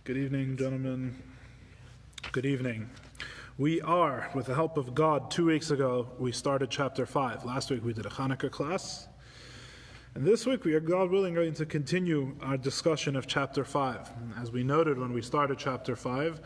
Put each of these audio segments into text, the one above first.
Good evening, gentlemen. Good evening. We are, with the help of God, 2 weeks ago, we started chapter 5. Last week we did a Hanukkah class. And this week we are, God willing, going to continue our discussion of chapter 5. As we noted when we started chapter 5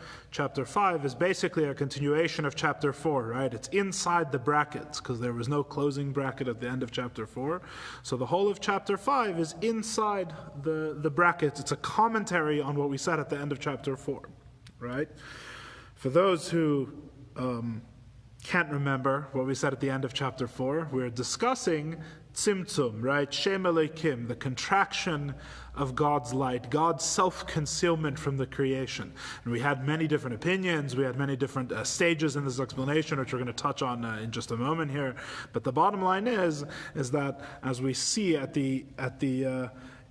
is basically a continuation of chapter 4, right? It's inside the brackets, because there was no closing bracket at the end of chapter 4. So the whole of chapter 5 is inside the brackets. It's a commentary on what we said at the end of chapter 4, right? For those who can't remember what we said at the end of chapter 4, we're discussing Tzimtzum, right? Shem Elokim, the contraction of God's light, God's self-concealment from the creation. And we had many different opinions, we had many different stages in this explanation, which we're going to touch on in just a moment here. But the bottom line is that as we see at the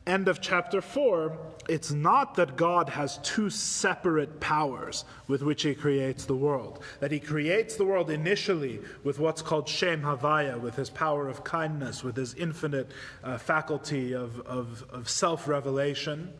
end of chapter 4, it's not that God has two separate powers with which He creates the world. That He creates the world initially with what's called Shem Havaya, with His power of kindness, with His infinite faculty of self-revelation,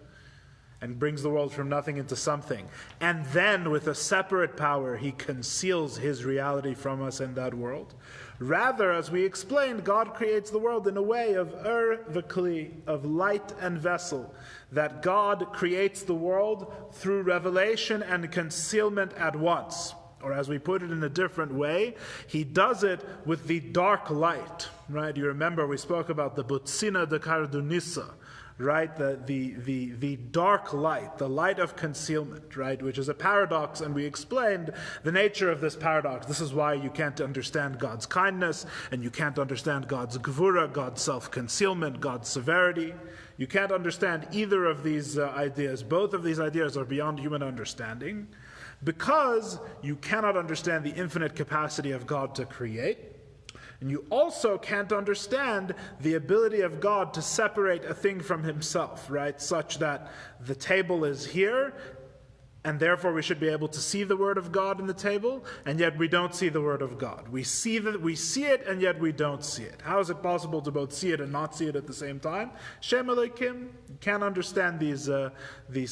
and brings the world from nothing into something. And then with a separate power, He conceals His reality from us in that world. Rather, as we explained, God creates the world in a way of v'kli, of light and vessel, that God creates the world through revelation and concealment at once. Or as we put it in a different way, He does it with the dark light, right? You remember we spoke about the butzina de kardunisa, right, the dark light, the light of concealment, right, which is a paradox, and we explained the nature of this paradox. This is why you can't understand God's kindness, and you can't understand God's gvura, God's self-concealment, God's severity. You can't understand either of these ideas. Both of these ideas are beyond human understanding, because you cannot understand the infinite capacity of God to create. And you also can't understand the ability of God to separate a thing from Himself, right? Such that the table is here, and therefore we should be able to see the Word of God in the table, and yet we don't see the Word of God. We see it, and yet we don't see it. How is it possible to both see it and not see it at the same time? Shem Elokim, you can't understand these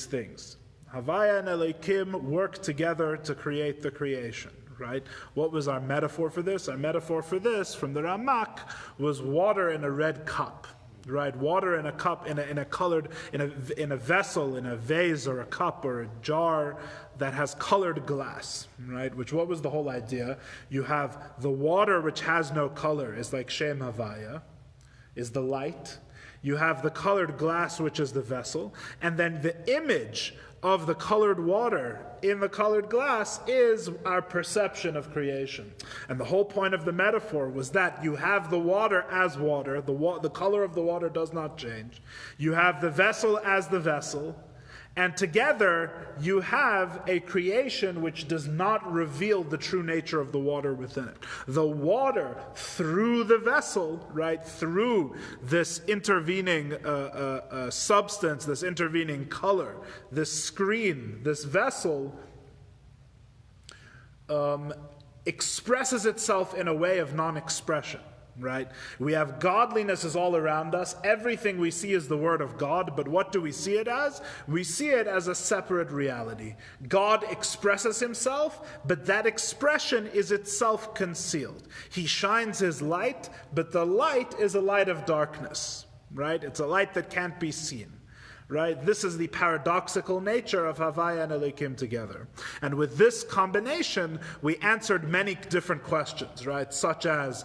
things. Havaya and Elokim work together to create the creation. Right? What was our metaphor for this? Our metaphor for this, from the Ramak, was water in a red cup. Right? Water in a cup, in a vessel, in a vase or a cup or a jar that has colored glass. Right? What was the whole idea? You have the water which has no color, is like Shem Havaya, is the light. You have the colored glass, which is the vessel, and then the image of the colored water in the colored glass is our perception of creation. And the whole point of the metaphor was that you have the water as water, the color of the water does not change. You have the vessel as the vessel, and together you have a creation which does not reveal the true nature of the water within it. The water through the vessel, right, through this intervening substance, this intervening color, this screen, this vessel, expresses itself in a way of non-expression. Right? We have godliness is all around us. Everything we see is the Word of God, but what do we see it as? We see it as a separate reality. God expresses Himself, but that expression is itself concealed. He shines His light, but the light is a light of darkness. Right? It's a light that can't be seen. Right? This is the paradoxical nature of Havaya and Elokim together. And with this combination, we answered many different questions, right? Such as,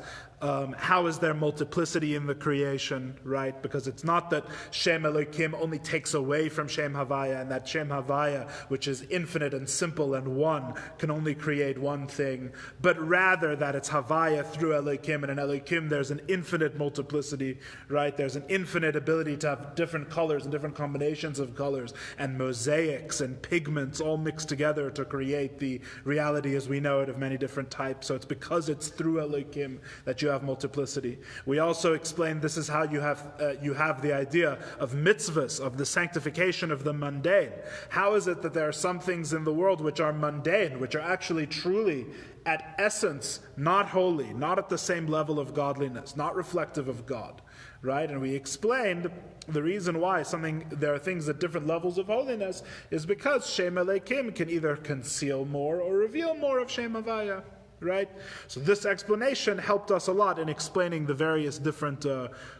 how is there multiplicity in the creation, right? Because it's not that Shem Elokim only takes away from Shem Havaya, and that Shem Havaya, which is infinite and simple and one, can only create one thing, but rather that it's Havaya through Elokim, and in Elokim there's an infinite multiplicity, right? There's an infinite ability to have different colors and different combinations of colors and mosaics and pigments all mixed together to create the reality as we know it of many different types. So it's because it's through Elokim that you have have multiplicity. We also explained this is how you have the idea of mitzvahs, of the sanctification of the mundane. How is it that there are some things in the world which are mundane, which are actually truly, at essence, not holy, not at the same level of godliness, not reflective of God, right? And we explained the reason why there are things at different levels of holiness is because Shem Elokim can either conceal more or reveal more of Shem Havaya. Right? So this explanation helped us a lot in explaining the various different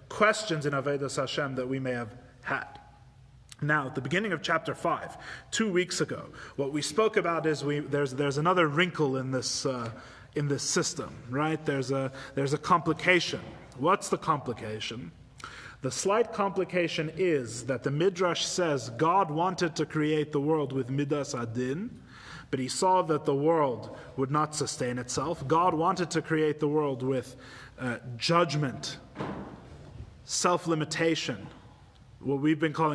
questions in Avodas Hashem that we may have had. Now, at the beginning of chapter 5, 2 weeks ago, what we spoke about is there's another wrinkle in this system, right? There's a complication. What's the complication? The slight complication is that the Midrash says God wanted to create the world with Midas Adin, but he saw that the world would not sustain itself. God wanted to create the world with judgment, self-limitation,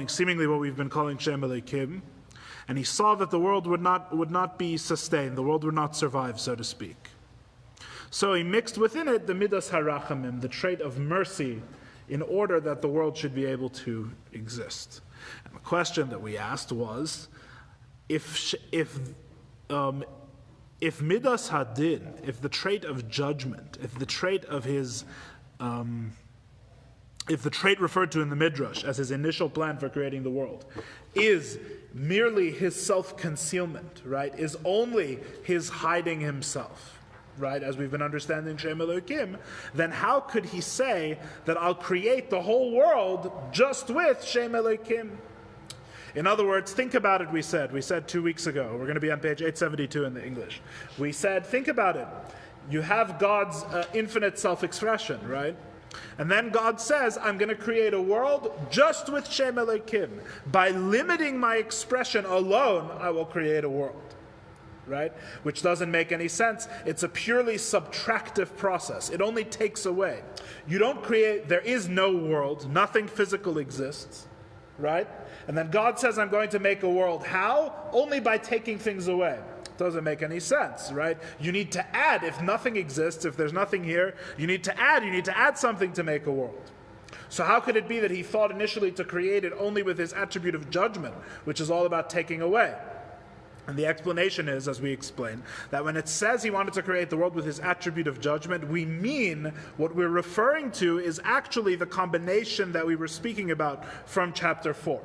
seemingly what we've been calling Shem Elokim, and he saw that the world would not be sustained, the world would not survive, so to speak. So he mixed within it the Midas HaRachamim, the trait of mercy, in order that the world should be able to exist. And the question that we asked was, if Midas Hadin, if the trait of judgment, if the trait referred to in the Midrash as his initial plan for creating the world is merely his self-concealment, right, is only his hiding himself, right, as we've been understanding Shem Elokim, then how could he say that I'll create the whole world just with Shem Elokim? In other words, think about it, we said 2 weeks ago. We're going to be on page 872 in the English. We said, think about it. You have God's infinite self-expression, right? And then God says, I'm going to create a world just with Shem Elokim. By limiting my expression alone, I will create a world. Right? Which doesn't make any sense. It's a purely subtractive process. It only takes away. You don't create, there is no world, nothing physical exists. Right? And then God says, I'm going to make a world. How? Only by taking things away. Doesn't make any sense, right? You need to add. If nothing exists, if there's nothing here, you need to add something to make a world. So how could it be that he thought initially to create it only with his attribute of judgment, which is all about taking away? And the explanation is, as we explained, that when it says he wanted to create the world with his attribute of judgment, we mean what we're referring to is actually the combination that we were speaking about from chapter 4.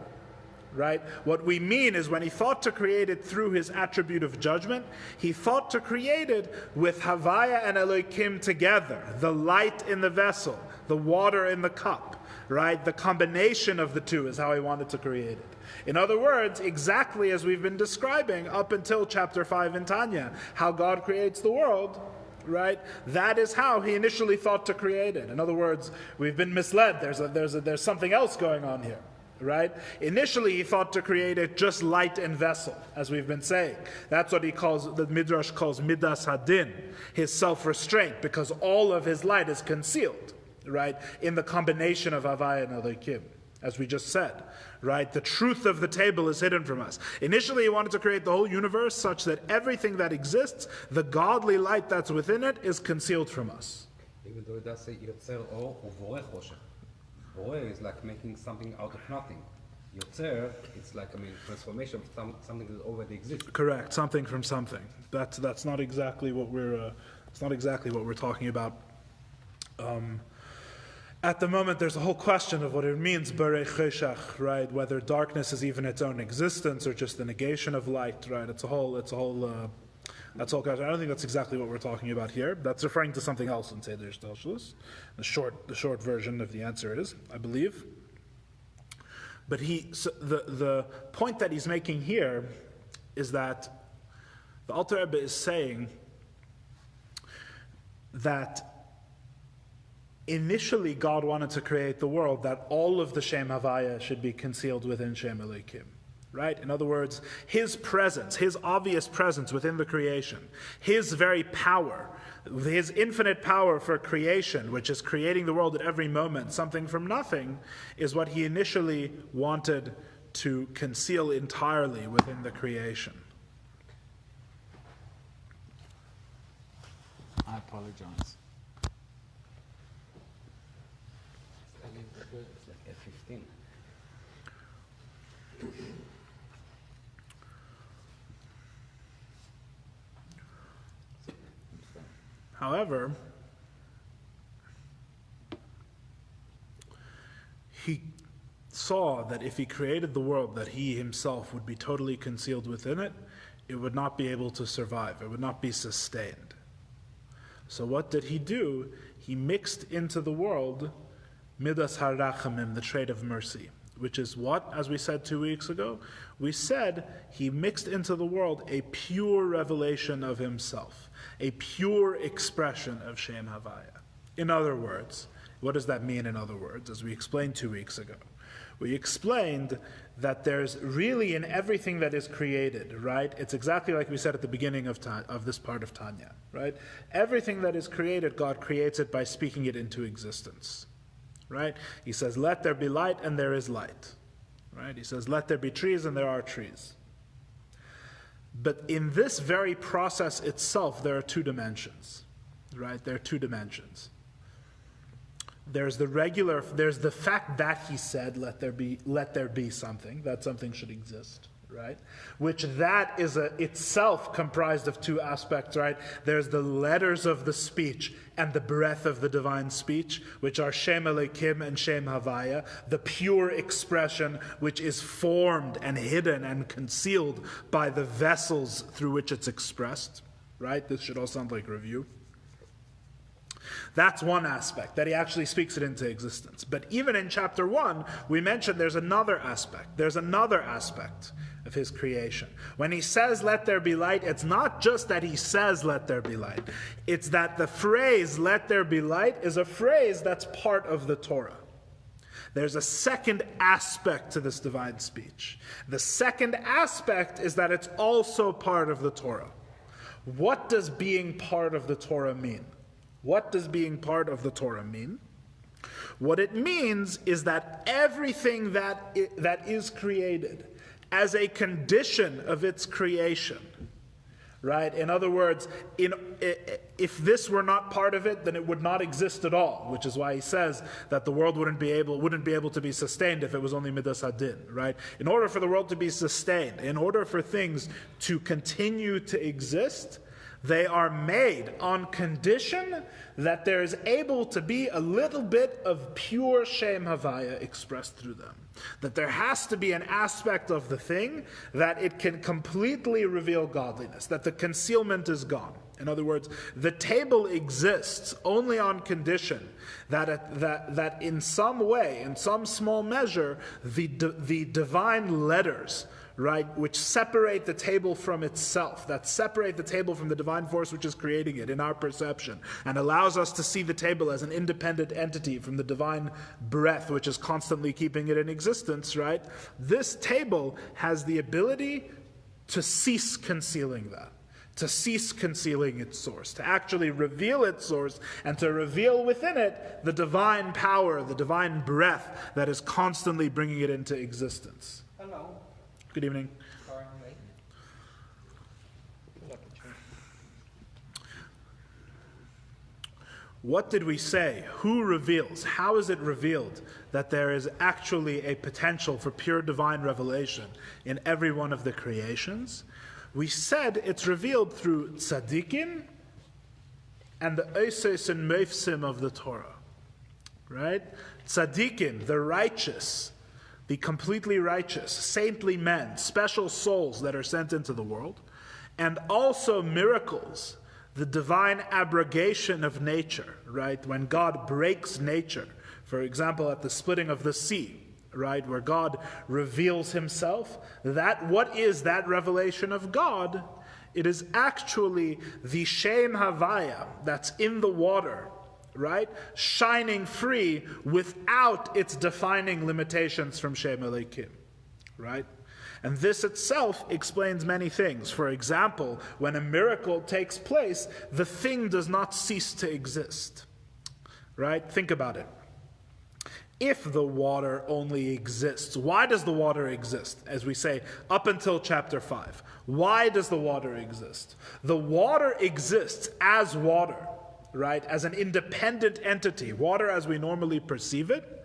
Right? What we mean is when he thought to create it through his attribute of judgment, he thought to create it with Havaya and Elokim together, the light in the vessel, the water in the cup, right? The combination of the two is how he wanted to create it. In other words, exactly as we've been describing up until chapter 5 in Tanya, how God creates the world, right? That is how he initially thought to create it. In other words, we've been misled. There's something else going on here. Right? Initially, he thought to create it just light and vessel, as we've been saying. That's what the Midrash calls Midas Hadin, his self-restraint, because all of his light is concealed, right, in the combination of Havaya and Elokim, as we just said, right? The truth of the table is hidden from us. Initially, he wanted to create the whole universe such that everything that exists, the godly light that's within it, is concealed from us. Even though it does say Yotzer Or Uvore Choshech. Boreh is like making something out of nothing. Yotzer, it's like transformation of something that already exists. Correct, something from something. That's not exactly what we're. It's not exactly what we're talking about. At the moment, there's a whole question of what it means, Boreh Choshech, right? Whether darkness is even its own existence or just the negation of light, right? That's all. I don't think that's exactly what we're talking about here. That's referring to something else in Seder Shtelshus. The short version of the answer is, I believe. But the point that he's making here is that the Alter Rebbe is saying that initially God wanted to create the world that all of the Shem Havaya should be concealed within Shem Elokim. Right? In other words, his presence, his obvious presence within the creation, his very power, his infinite power for creation, which is creating the world at every moment, something from nothing, is what he initially wanted to conceal entirely within the creation. I apologize. However, he saw that if he created the world, that he himself would be totally concealed within it, it would not be able to survive, it would not be sustained. So what did he do? He mixed into the world midas harachamim, the trait of mercy, which is what, as we said 2 weeks ago? We said he mixed into the world a pure revelation of himself, a pure expression of Shem Havaya. In other words, what does that mean in other words? As we explained 2 weeks ago, we explained that there's really in everything that is created, right? It's exactly like we said at the beginning of this part of Tanya, right? Everything that is created, God creates it by speaking it into existence, right? He says, let there be light, and there is light, right? He says, let there be trees, and there are trees. But in this very process itself, there are two dimensions, right? There are two dimensions. There's the fact that he said, let there be something, that something should exist, right? Which that is itself comprised of two aspects, right? There's the letters of the speech and the breath of the divine speech, which are Shem Elokim and Shem Havaya, the pure expression which is formed and hidden and concealed by the vessels through which it's expressed, right? This should all sound like review. That's one aspect, that he actually speaks it into existence. But even in chapter 1, we mentioned there's another aspect. There's another aspect of his creation. When he says, let there be light, it's not just that he says, let there be light. It's that the phrase, let there be light, is a phrase that's part of the Torah. There's a second aspect to this divine speech. The second aspect is that it's also part of the Torah. What does being part of the Torah mean? What does being part of the Torah mean? What it means is that everything that is created as a condition of its creation, right? In other words, if this were not part of it, then it would not exist at all, which is why he says that the world wouldn't be able to be sustained if it was only midas hadin, right? In order for the world to be sustained, in order for things to continue to exist, they are made on condition that there is able to be a little bit of pure Shem Havaya expressed through them. That there has to be an aspect of the thing that it can completely reveal godliness, that the concealment is gone. In other words, the table exists only on condition that in some way, in some small measure, the divine letters, right, which separate the table from itself, that separate the table from the divine force which is creating it in our perception, and allows us to see the table as an independent entity from the divine breath which is constantly keeping it in existence, right? This table has the ability to cease concealing that, to cease concealing its source, to actually reveal its source, and to reveal within it the divine power, the divine breath that is constantly bringing it into existence. Hello. Good evening. Sorry, I'm late. What did we say? Who reveals? How is it revealed that there is actually a potential for pure divine revelation in every one of the creations? We said it's revealed through tzaddikim and the oises and meifsim of the Torah, right? Tzaddikim, the righteous, the completely righteous, saintly men, special souls that are sent into the world, and also miracles, the divine abrogation of nature, right? When God breaks nature, for example, at the splitting of the sea, right, where God reveals himself, what is that revelation of God? It is actually the Shem Havaya that's in the water, right, shining free without its defining limitations from Shem Elokim, right? And this itself explains many things. For example, when a miracle takes place, the thing does not cease to exist, right? Think about it. If the water only exists, why does the water exist? As we say, up until chapter 5. Why does the water exist? The water exists as water, right, as an independent entity, water as we normally perceive it,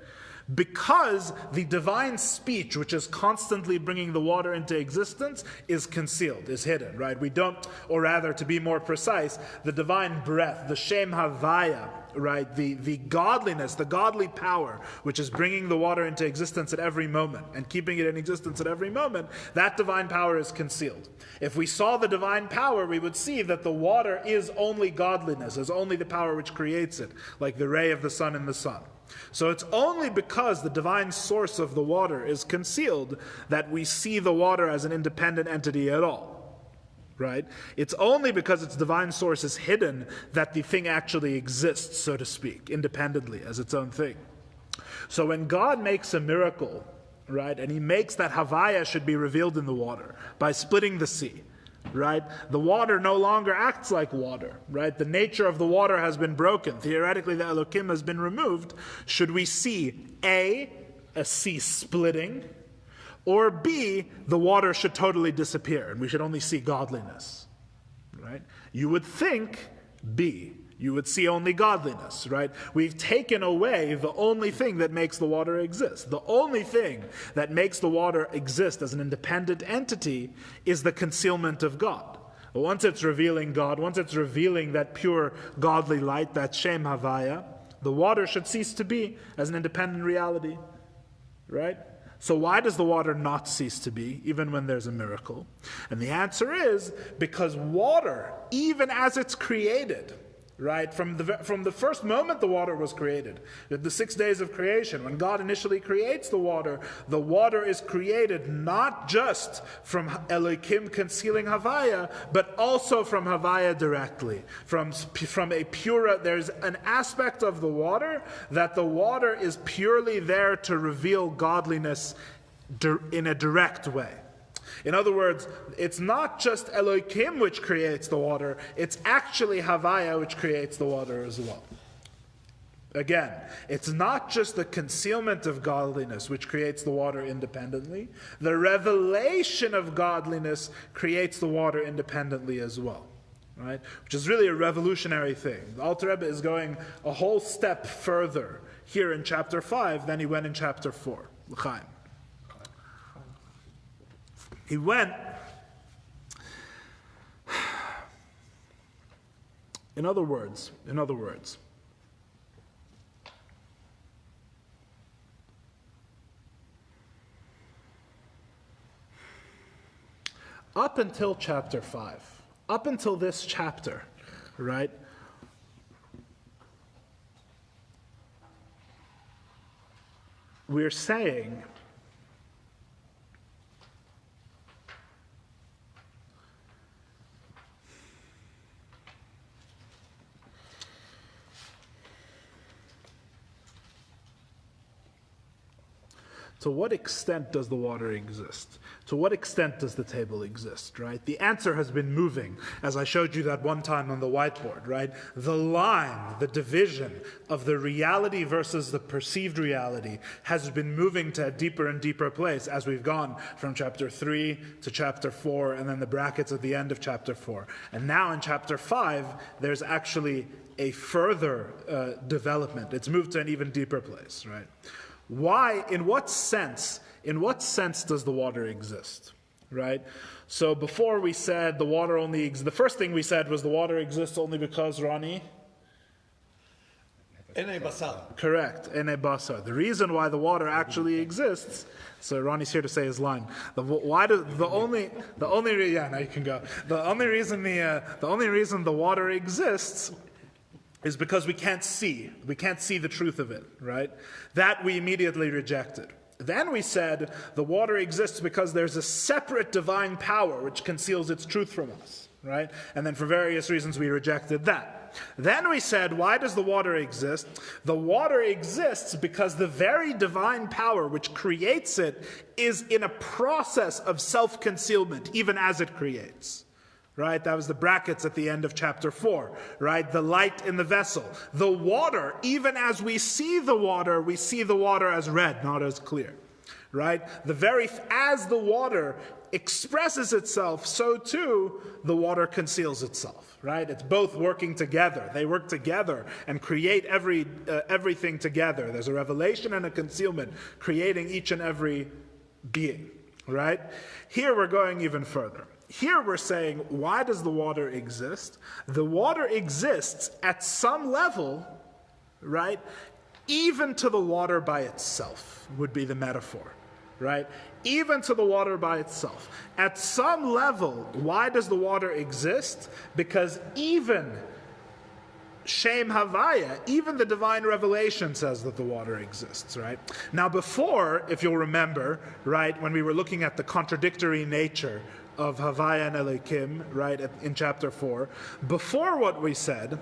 because the divine speech, which is constantly bringing the water into existence, is concealed, is hidden, right? We don't, or rather, to be more precise, the divine breath, the Shem Havaya, right? The godliness, the godly power, which is bringing the water into existence at every moment and keeping it in existence at every moment, that divine power is concealed. If we saw the divine power, we would see that the water is only godliness, is only the power which creates it, like the ray of the sun in the sun. So it's only because the divine source of the water is concealed that we see the water as an independent entity at all, right? It's only because its divine source is hidden that the thing actually exists, so to speak, independently as its own thing. So when God makes a miracle, right, and he makes that Havaya should be revealed in the water by splitting the sea, right? The water no longer acts like water, right? The nature of the water has been broken. Theoretically, the Elokim has been removed. Should we see a sea splitting, or B, the water should totally disappear and we should only see godliness, right? You would think B. You would see only godliness, right? We've taken away the only thing that makes the water exist. The only thing that makes the water exist as an independent entity is the concealment of God. Once it's revealing God, once it's revealing that pure godly light, that Shem Havaya, the water should cease to be as an independent reality, right? So why does the water not cease to be, even when there's a miracle? And the answer is because water, even as it's created, right? From the first moment the water was created, the 6 days of creation, when God initially creates the water is created not just from Elohim concealing Havaya, but also from Havaya directly. From a pure, there's an aspect of the water that the water is purely there to reveal godliness in a direct way. In other words, it's not just Elohim which creates the water, it's actually Havaya which creates the water as well. Again, it's not just the concealment of godliness which creates the water independently, the revelation of godliness creates the water independently as well. Right? Which is really a revolutionary thing. The Alter Rebbe is going a whole step further here in chapter 5 than he went in chapter 4. L'chaim. He went, in other words, up until chapter 5, up until this chapter, right, we're saying to what extent does the water exist? To what extent does the table exist, right? The answer has been moving, as I showed you that one time on the whiteboard, right? The line, the division of the reality versus the perceived reality has been moving to a deeper and deeper place as we've gone from chapter 3 to chapter 4, and then the brackets at the end of chapter 4. And now in chapter 5, there's actually a further development. It's moved to an even deeper place, right? Why, in what sense does the water exist, right? So before we said the water only the first thing we said was the water exists only because, Ronnie? Ene basar. Correct, ene basar. The reason why the water actually exists, so Ronnie's here to say his line. The only reason the water exists is because we can't see the truth of it, right? That we immediately rejected. Then we said the water exists because there's a separate divine power which conceals its truth from us, right? And then for various reasons we rejected that. Then we said, why does the water exist? The water exists because the very divine power which creates it is in a process of self-concealment, even as it creates. Right? That was the brackets at the end of chapter 4, right? The light in the vessel. The water, even as we see the water as red, not as clear, right? As the water expresses itself, so too the water conceals itself, right? It's both working together. They work together and create everything together. There's a revelation and a concealment creating each and every being, right? Here we're going even further. Here we're saying, why does the water exist? The water exists at some level, right? Even to the water by itself would be the metaphor, right? Even to the water by itself. At some level, why does the water exist? Because even Shem Havaya, even the divine revelation says that the water exists, right? Now before, if you'll remember, right, when we were looking at the contradictory nature of Havaya and Elokim, right, in chapter 4, before what we said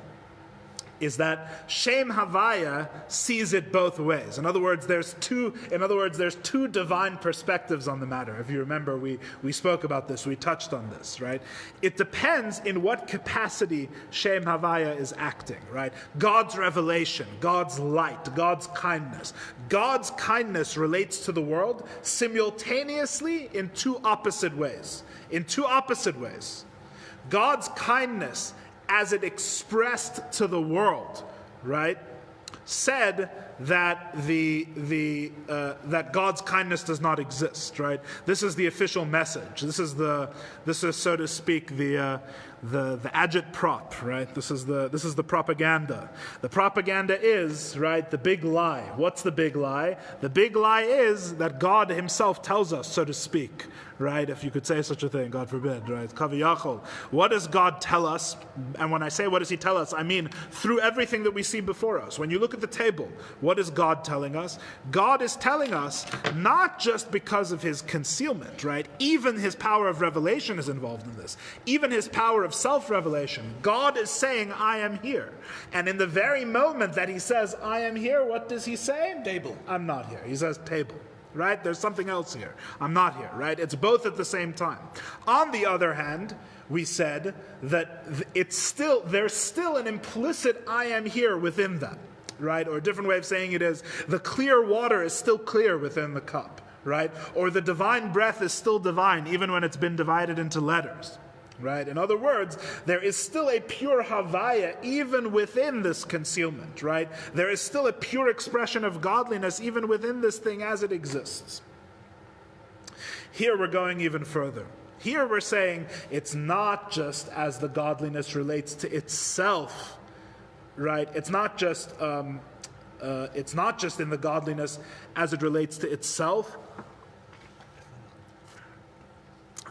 is that Shem Havaya sees it both ways. In other words, there's two divine perspectives on the matter. If you remember, we spoke about this, we touched on this, right? It depends in what capacity Shem Havaya is acting, right? God's revelation, God's light, God's kindness. God's kindness relates to the world simultaneously in two opposite ways. God's kindness, as it expressed to the world, right, said that that God's kindness does not exist, right? This is the official message. This is so to speak the agitprop, right? This is the propaganda. The propaganda is, right, the big lie. What's the big lie? The big lie is that God himself tells us, so to speak, right? If you could say such a thing, God forbid, right? Kaviyachol. What does God tell us? And when I say what does he tell us, I mean through everything that we see before us. When you look at the table, what is God telling us? God is telling us not just because of his concealment, right? Even his power of revelation is involved in this. Even his power of self-revelation. God is saying, I am here. And in the very moment that he says, I am here, what does he say? Table. I'm not here. He says table. Right? There's something else here. I'm not here, right? It's both at the same time. On the other hand, we said that there's still an implicit I am here within that, right? Or a different way of saying it is, the clear water is still clear within the cup, right? Or the divine breath is still divine, even when it's been divided into letters. Right? In other words, there is still a pure Havaya even within this concealment, right? There is still a pure expression of godliness even within this thing as it exists. Here we're going even further. Here we're saying it's not just as the godliness relates to itself, right? It's not just in the godliness as it relates to itself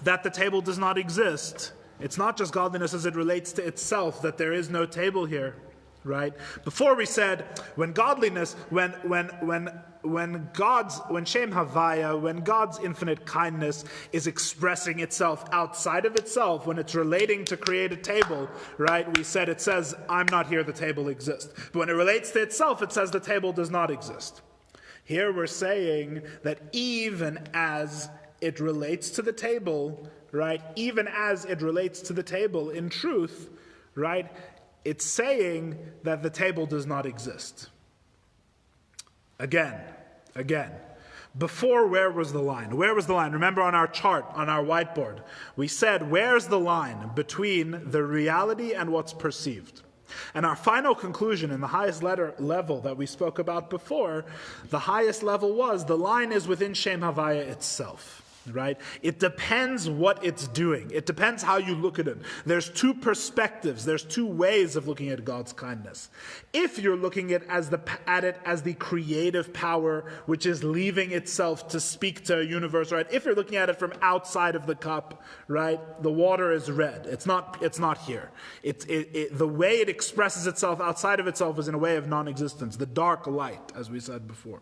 that the table does not exist. It's not just godliness as it relates to itself, that there is no table here, right? Before we said, when godliness, when Shem Havaya, when God's infinite kindness is expressing itself outside of itself, when it's relating to create a table, right? We said it says, I'm not here, the table exists. But when it relates to itself, it says the table does not exist. Here we're saying that even as it relates to the table, right? Even as it relates to the table in truth, right? It's saying that the table does not exist. Again. Before, where was the line? Where was the line? Remember on our chart, on our whiteboard, we said, where's the line between the reality and what's perceived? And our final conclusion in the highest level that we spoke about before, the highest level was the line is within Shem Havaya itself. Right? It depends what it's doing. It depends how you look at it. There's two perspectives. There's two ways of looking at God's kindness. If you're looking at it as the creative power which is leaving itself to speak to a universe, right? If you're looking at it from outside of the cup, right? The water is red. It's not here. The way it expresses itself outside of itself is in a way of non-existence. The dark light, as we said before.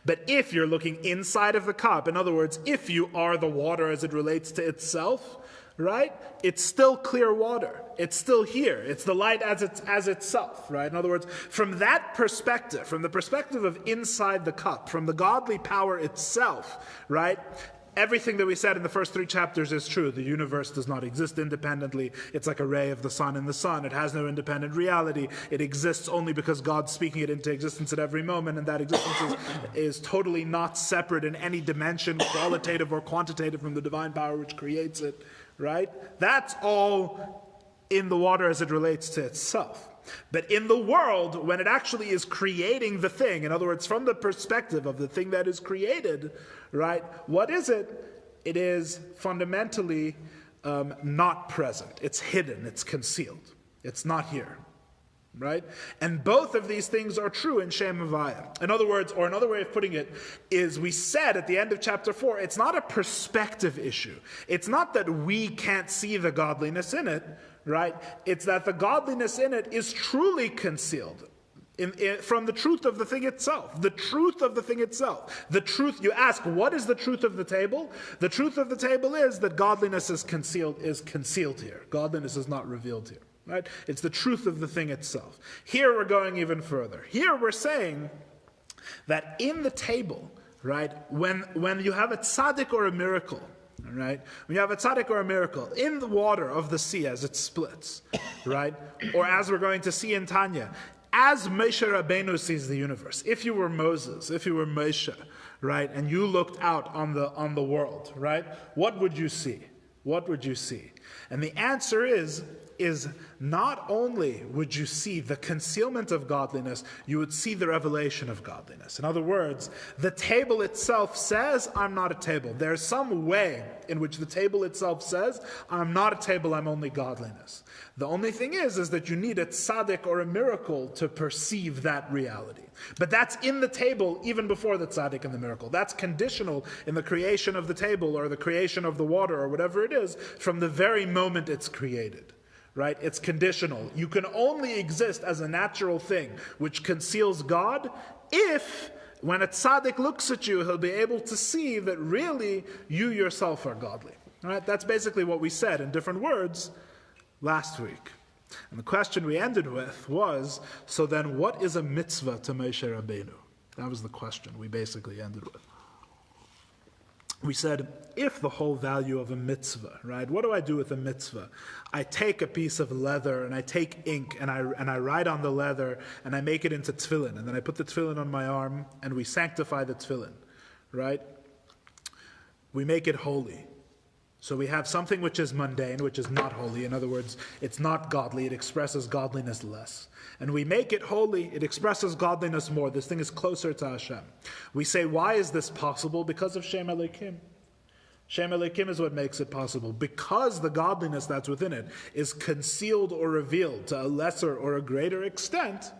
But if you're looking inside of the cup, in other words, if you are the water as it relates to itself, right? It's still clear water. It's still here. It's the light as itself, right? In other words, from that perspective, from the perspective of inside the cup, from the godly power itself, right? everything that we said in the first 3 chapters is true. The universe does not exist independently. It's like a ray of the sun in the sun. It has no independent reality. It exists only because God's speaking it into existence at every moment, and that existence is totally not separate in any dimension, qualitative or quantitative, from the divine power which creates it, right? That's all in the water as it relates to itself. But in the world, when it actually is creating the thing, in other words, from the perspective of the thing that is created, right, what is it? It is fundamentally not present. It's hidden. It's concealed. It's not here, right? And both of these things are true in Shem Havaya. In other words, or another way of putting it, is we said at the end of chapter 4, it's not a perspective issue. It's not that we can't see the godliness in it, right? It's that the godliness in it is truly concealed from the truth of the thing itself. The truth of the thing itself. The truth, you ask, what is the truth of the table? The truth of the table is that godliness is concealed here. Godliness is not revealed here, right? It's the truth of the thing itself. Here we're going even further. Here we're saying that in the table, right, when you have a tzaddik or a miracle, right? When you have a tzaddik or a miracle in the water of the sea as it splits, right? Or as we're going to see in Tanya, as Moshe Rabbeinu sees the universe, if you were Moses, if you were Moshe, right, and you looked out on the world, right, what would you see? What would you see? And the answer is not only would you see the concealment of godliness, you would see the revelation of godliness. In other words, the table itself says, I'm not a table. There's some way in which the table itself says, I'm not a table, I'm only godliness. The only thing is that you need a tzaddik or a miracle to perceive that reality. But that's in the table even before the tzaddik and the miracle. That's conditional in the creation of the table or the creation of the water or whatever it is from the very moment it's created. Right? It's conditional. You can only exist as a natural thing which conceals God if, when a tzaddik looks at you, he'll be able to see that really you yourself are godly. All right? That's basically what we said in different words last week. And the question we ended with was, so then what is a mitzvah to Moshe Rabbeinu? That was the question we basically ended with. We said, if the whole value of a mitzvah, right? What do I do with a mitzvah? I take a piece of leather and I take ink and I write on the leather and I make it into tefillin, and then I put the tefillin on my arm and we sanctify the tefillin, right? We make it holy. So we have something which is mundane, which is not holy. In other words, it's not godly. It expresses godliness less. And we make it holy. It expresses godliness more. This thing is closer to Hashem. We say, why is this possible? Because of Shem Elokim. Shem Elokim is what makes it possible. Because the godliness that's within it is concealed or revealed to a lesser or a greater extent,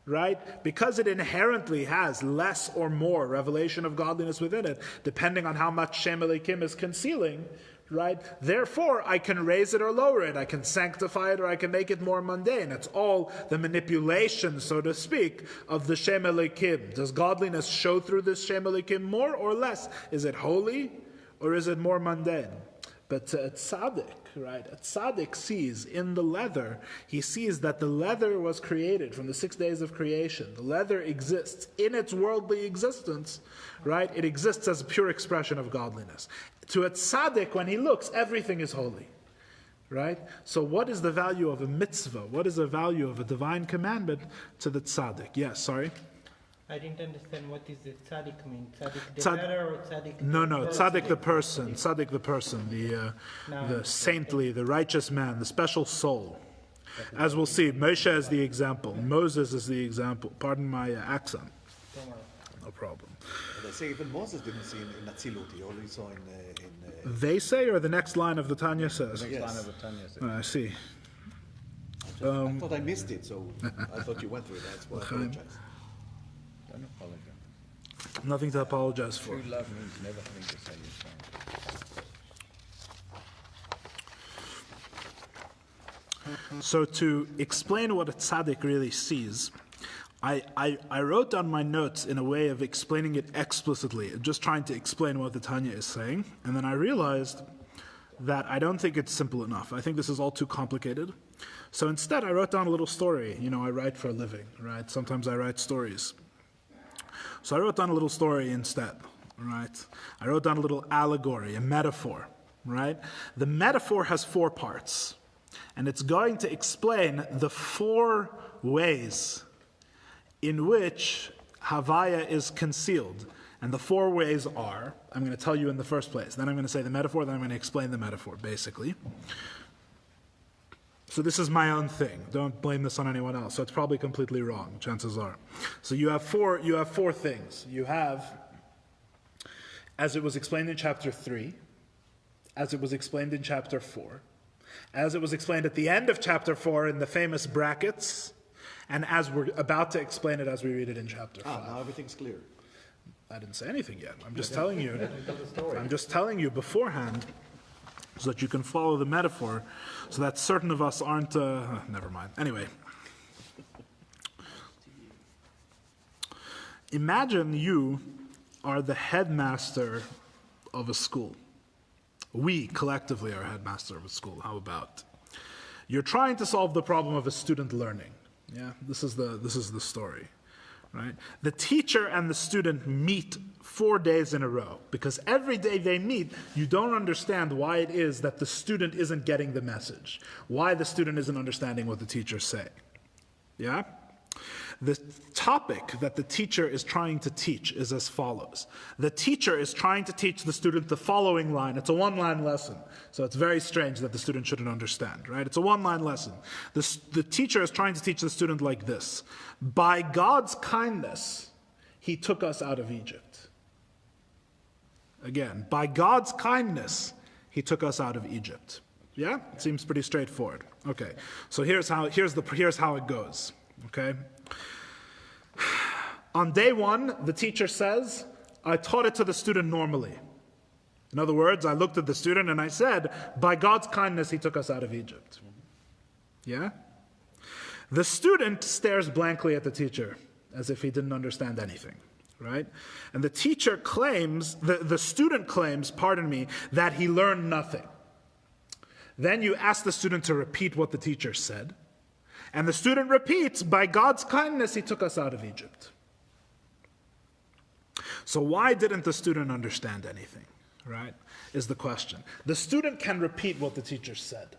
right? Because it inherently has less or more revelation of godliness within it, depending on how much Shem Elokim is concealing, right? Therefore, I can raise it or lower it. I can sanctify it or I can make it more mundane. It's all the manipulation, so to speak, of the Shem Elokim. Does godliness show through this Shem Elokim more or less? Is it holy or is it more mundane? But to a tzaddik, right? A tzaddik sees in the leather, he sees that the leather was created from the 6 days of creation. The leather exists in its worldly existence, right? It exists as a pure expression of godliness. To a tzaddik, when he looks, everything is holy, right? So what is the value of a mitzvah? What is the value of a divine commandment to the tzaddik? Yes, sorry? I didn't understand what is the tzaddik mean. Tzaddik the letter or tzaddik? No, tzaddik the person. Tzaddik the person, the saintly, the righteous man, the special soul. As we'll see, Moshe is the example. Moses is the example. Pardon my accent. No problem. They say even Moses didn't see in Atzilut. He only saw in They say, or the next line of the Tanya says? The next line of the Tanya says. I see. I thought I missed it, so I thought you went through it. That's why I apologize. Don't apologize. Nothing to apologize for. True love means never having to say you're sorry. So to explain what a tzaddik really sees, I wrote down my notes in a way of explaining it explicitly, just trying to explain what the Tanya is saying, and then I realized that I don't think it's simple enough. I think this is all too complicated. So instead, I wrote down a little story. You know, I write for a living, right? Sometimes I write stories. So I wrote down a little story instead. right? I wrote down a little allegory, a metaphor, right? The metaphor has 4 parts, and it's going to explain the 4 ways in which Havaya is concealed. And the 4 ways are, I'm going to tell you in the first place, then I'm going to say the metaphor, then I'm going to explain the metaphor, basically. So this is my own thing. Don't blame this on anyone else. So it's probably completely wrong, chances are. So you have four things. You have, as it was explained in chapter 3, as it was explained in chapter 4, as it was explained at the end of chapter 4 in the famous brackets, and as we're about to explain it as we read it in chapter 5. Now everything's clear. I didn't say anything yet. I'm just telling you. I'm just telling you beforehand so that you can follow the metaphor, so that certain of us aren't... never mind. Anyway. Imagine you are the headmaster of a school. We collectively are headmaster of a school. How about? You're trying to solve the problem of a student learning. Yeah, this is the story. Right? The teacher and the student meet 4 days in a row, because every day they meet, you don't understand why it is that the student isn't getting the message, why the student isn't understanding what the teacher's saying. Yeah? The topic that the teacher is trying to teach is as follows. The teacher is trying to teach the student the following line. It's a 1-line lesson, so it's very strange that the student shouldn't understand, right? It's a 1-line lesson. The teacher is trying to teach the student like this. By God's kindness, he took us out of Egypt. Again, by God's kindness, he took us out of Egypt. Yeah? It seems pretty straightforward. Okay, so here's how it goes. Okay? On day 1, the teacher says, I taught it to the student normally. In other words, I looked at the student and I said, by God's kindness, he took us out of Egypt. Yeah? The student stares blankly at the teacher as if he didn't understand anything, right? And the teacher claims, the student claims, that he learned nothing. Then you ask the student to repeat what the teacher said. And the student repeats, by God's kindness, he took us out of Egypt. So why didn't the student understand anything, right, is the question. The student can repeat what the teacher said,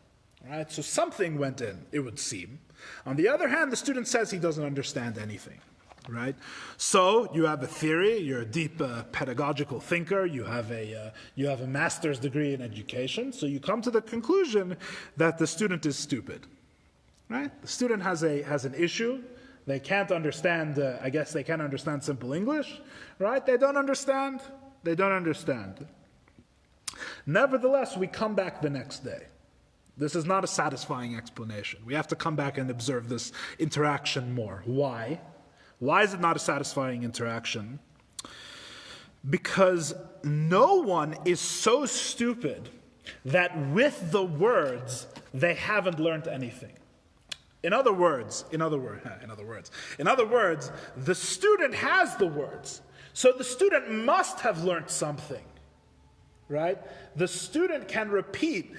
right? So something went in, it would seem. On the other hand, the student says he doesn't understand anything, right? So you have a theory, you're a deep pedagogical thinker, you have a master's degree in education, so you come to the conclusion that the student is stupid. Right? The student has an issue. They can't understand, I guess they can't understand simple English. Right? They don't understand. Nevertheless, we come back the next day. This is not a satisfying explanation. We have to come back and observe this interaction more. Why? Why is it not a satisfying interaction? Because no one is so stupid that with the words, they haven't learned anything. In other words, the student has the words. So the student must have learned something. Right? The student can repeat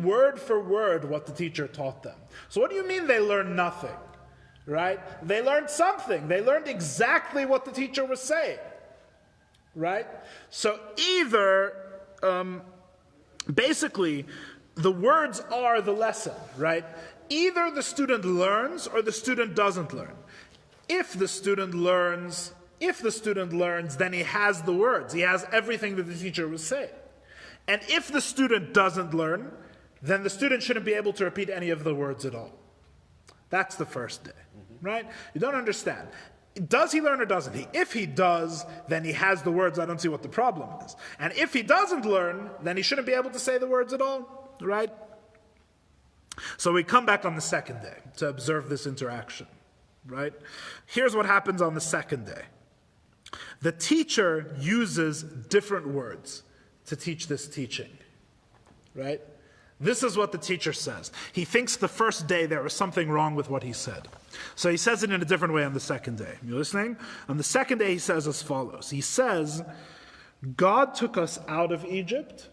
word for word what the teacher taught them. So what do you mean they learned nothing? Right? They learned something. They learned exactly what the teacher was saying. Right? So either basically the words are the lesson, right? Either the student learns or the student doesn't learn. If the student learns, then he has the words. He has everything that the teacher was saying. And if the student doesn't learn, then the student shouldn't be able to repeat any of the words at all. That's the first day, right? You don't understand. Does he learn or doesn't he? If he does, then he has the words. I don't see what the problem is. And if he doesn't learn, then he shouldn't be able to say the words at all, right? So we come back on the second day to observe this interaction, right? Here's what happens on the second day. The teacher uses different words to teach this teaching, right? This is what the teacher says. He thinks the first day there was something wrong with what he said. So he says it in a different way on the second day. You listening? On the second day he says as follows. He says, God took us out of Egypt,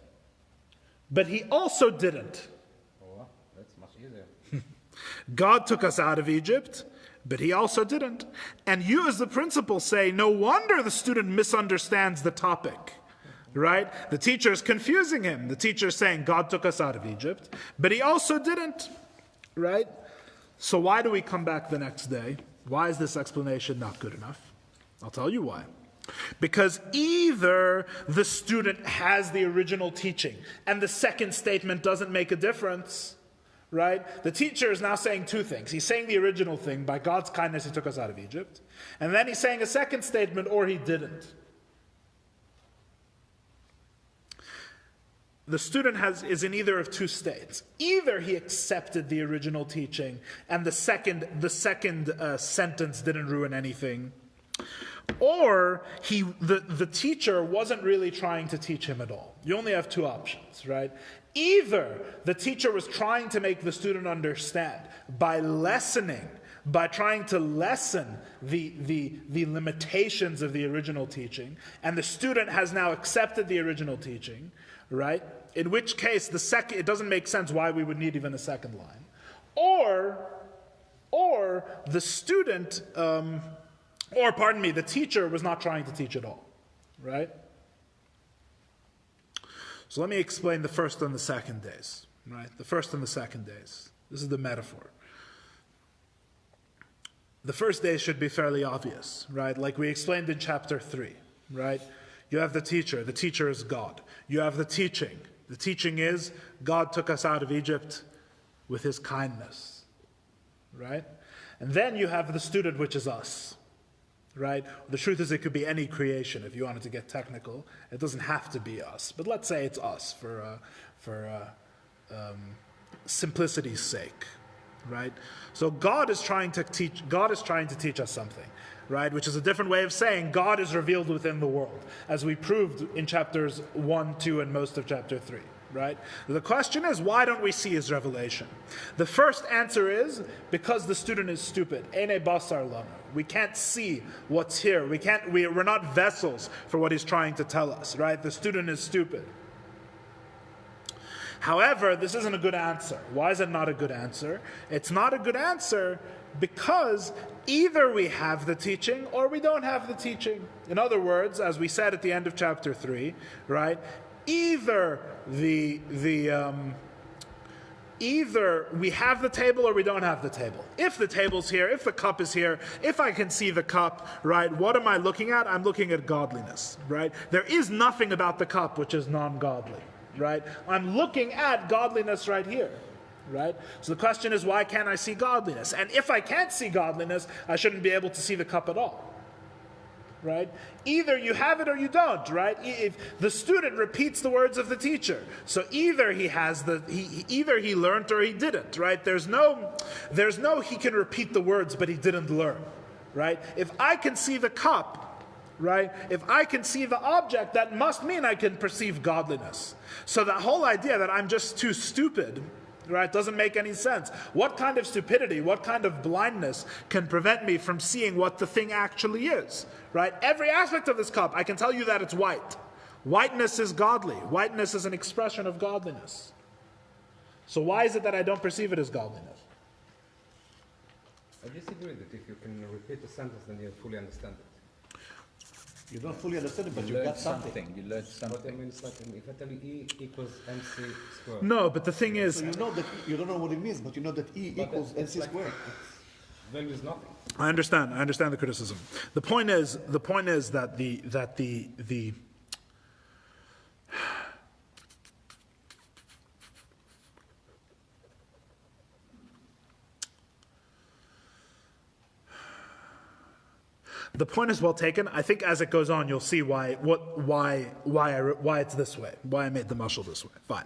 but he also didn't. Oh, that's much easier. God took us out of Egypt, but he also didn't. And you as the principal say, no wonder the student misunderstands the topic. Right? The teacher is confusing him. The teacher is saying, God took us out of Egypt, but he also didn't. Right? So why do we come back the next day? Why is this explanation not good enough? I'll tell you why. Because either the student has the original teaching and the second statement doesn't make a difference, right? The teacher is now saying two things. He's saying the original thing, by God's kindness he took us out of Egypt, and then he's saying a second statement, or he didn't. The student is in either of two states. Either he accepted the original teaching and the second sentence didn't ruin anything, or the teacher wasn't really trying to teach him at all. You only have two options, right? Either the teacher was trying to make the student understand by lessening, by trying to lessen the limitations of the original teaching, and the student has now accepted the original teaching, right? In which case, it doesn't make sense why we would need even a second line. Or the student, the teacher was not trying to teach at all, right? So let me explain the first and the second days, right? The first and the second days. This is the metaphor. The first day should be fairly obvious, right? Like we explained in chapter 3, right? You have the teacher is God. You have the teaching is God took us out of Egypt with his kindness, right? And then you have the student, which is us, right? The truth is it could be any creation if you wanted to get technical. It doesn't have to be us, but let's say it's us for simplicity's sake, right? So God is trying to teach us something, right? Which is a different way of saying God is revealed within the world, as we proved in chapters 1, 2, and most of chapter 3, right? The question is, why don't we see his revelation? The first answer is, because the student is stupid. Ene basar lana. We can't see what's here. We're not vessels for what he's trying to tell us, right? The student is stupid. However, this isn't a good answer. Why is it not a good answer? It's not a good answer because either we have the teaching or we don't have the teaching. In other words, as we said at the end of chapter 3, right? Either we have the table or we don't have the table. If the table's here, if the cup is here, if I can see the cup, right, what am I looking at? I'm looking at godliness, right? There is nothing about the cup which is non-godly, right? I'm looking at godliness right here, right? So the question is, why can't I see godliness? And if I can't see godliness, I shouldn't be able to see the cup at all, right? Either you have it or you don't, right? If the student repeats the words of the teacher, so either he learned or he didn't, right? There's no he can repeat the words but he didn't learn, right? If I can see the cup, right? If I can see the object, that must mean I can perceive godliness. So that whole idea that I'm just too stupid, right, doesn't make any sense. What kind of stupidity, what kind of blindness can prevent me from seeing what the thing actually is, right? Every aspect of this cup, I can tell you that it's white. Whiteness is godly. Whiteness is an expression of godliness. So why is it that I don't perceive it as godliness? I disagree that if you can repeat a sentence, then you fully understand it. You don't fully understand it, but you got something. You learned But I something. mean, it's like if I tell you E equals MC squared. No, but the thing is, So you know that you don't know what it means, but you know that E But equals it's NC like- squared. Value is nothing. I understand the criticism. The point is that the The point is well taken. I think as it goes on, you'll see why it's this way, why I made the mashal this way. Fine.